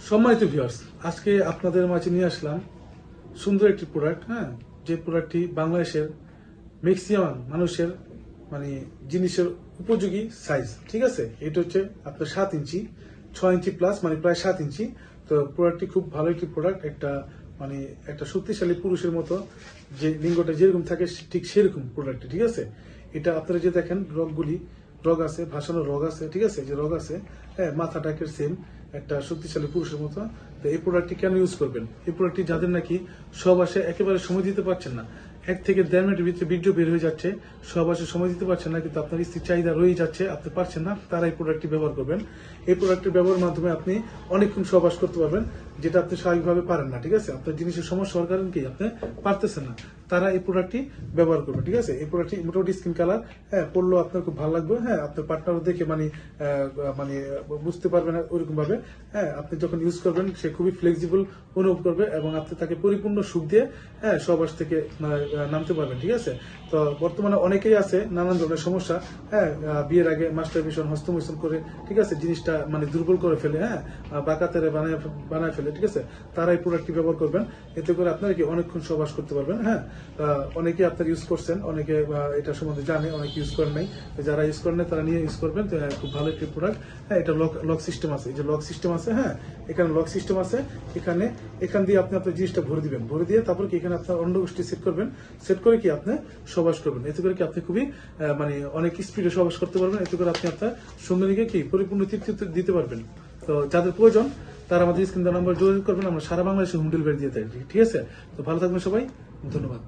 সম্মানিত ভিউয়ার্স, আজকে আপনাদের মাঝে নিয়ে আসলাম সুন্দর একটি প্রোডাক্ট। হ্যাঁ, যে প্রোডাক্টটি বাংলাদেশের ম্যাক্সিমাম মানুষের মানে জিনিসের উপযোগী সাইজ। ঠিক আছে, এটা হচ্ছে আপনার 7 ইঞ্চি, 6 ইঞ্চি প্লাস, মানে প্রায় 7 ইঞ্চি। তো প্রোডাক্টটি খুব ভালো একটি প্রোডাক্ট। মানে একটা শক্তিশালী পুরুষের মতো যে লিঙ্গটা যেরকম থাকে ঠিক সেরকম প্রোডাক্টটি। ঠিক আছে, এটা আপনারা যে দেখেন রগ আছে, ভাসানো রগ আছে। ঠিক আছে, যে রগ আছে, হ্যাঁ, মাথাটাকের সেম একটা শক্তিশালী পুরুষের মতো। তো এই প্রোডাক্টটি কেন ইউজ করবেন? এই প্রোডাক্টটি যাদের নাকি সব আসে একেবারে সময় দিতে পারছেন না, 1 থেকে 1.5 মিনিটের ভিতরে ভিডিও বের হয়ে যাচ্ছে, সব আসে সময় দিতে পারছেন না, কিন্তু আপনার স্ত্রীর চাহিদা রয়ে যাচ্ছে, আপনি পারছেন না, তারা এই প্রোডাক্টটি ব্যবহার করবেন। এই প্রোডাক্টের ব্যবহারের মাধ্যমে আপনি অনেকক্ষণ সহবাস করতে পারবেন, যেটা আপনি স্বাভাবিকভাবে পারেন না। ঠিক আছে, আপনার জিনিসের সমস্যা হওয়ার কারণ কি, আপনি পারতেছেন না, তারা এই প্রোডাক্টটি ব্যবহার করবেন। ঠিক আছে, এই প্রোডাক্টটি মোটামুটি স্কিন কালার, হ্যাঁ, পড়লেও আপনার খুব ভালো লাগবে। হ্যাঁ, আপনার পার্টনারও দেখে মানে বুঝতে পারবেন ওরকম ভাবে। হ্যাঁ, আপনি যখন ইউজ করবেন সে খুবই ফ্লেক্সিবল অনুভব করবে এবং আপনি তাকে পরিপূর্ণ সুখ দিয়ে, হ্যাঁ, সহবাস থেকে নামতে পারবেন। ঠিক আছে, তো বর্তমানে অনেকেই আছে নানান ধরনের সমস্যা, হ্যাঁ, বিয়ের আগে মাস্টারবেশন, হস্তমৈথুন করে, ঠিক আছে, জিনিসটা মানে দুর্বল করে ফেলে, হ্যাঁ, বাঁকাতেরে বানায় ফেলে। ঠিক আছে, তারা এই প্রোডাক্টটি ব্যবহার করবেন, এতে করে আপনারা কি অনেকক্ষণ সহবাস করতে পারবেন। হ্যাঁ, অনেকে আপনারা ইউজ করছেন, অনেকে এটা সম্বন্ধে জানে, অনেকে ইউজ করেন নাই। যারা ইউজ করেন নাই তারা নিয়ে ইউজ করবেন। তো খুব ভালো একটি প্রোডাক্ট। হ্যাঁ, এটা লক সিস্টেম আছে, এই যে লক সিস্টেম আছে, হ্যাঁ, এখানে লক সিস্টেম আছে। এখান দিয়ে আপনি আপনার জিনিসটা ভরে দিবেন, ভরে দিয়ে তারপর কি এখানে আপনার অন্ডকোষ্ঠী সেট করবেন, সেট করে কি আপনি সহবাস করবেন। এতে করে কি আপনি খুবই মানে অনেক স্পিডে সহবাস করতে পারবেন। এতে করে আপনি আপনার সঙ্গীকে কি পরিপূর্ণ তৃপ্তি দিতে পারবেন। তো যাদের প্রয়োজন তারা আমাদের স্ক্রিন নাম্বার যোগাযোগ করবেন, আমরা সারা বাংলাদেশে হোম ডেলিভারি দিয়ে থাকি। ঠিক আছে, তো ভালো থাকবেন সবাই, ধন্যবাদ।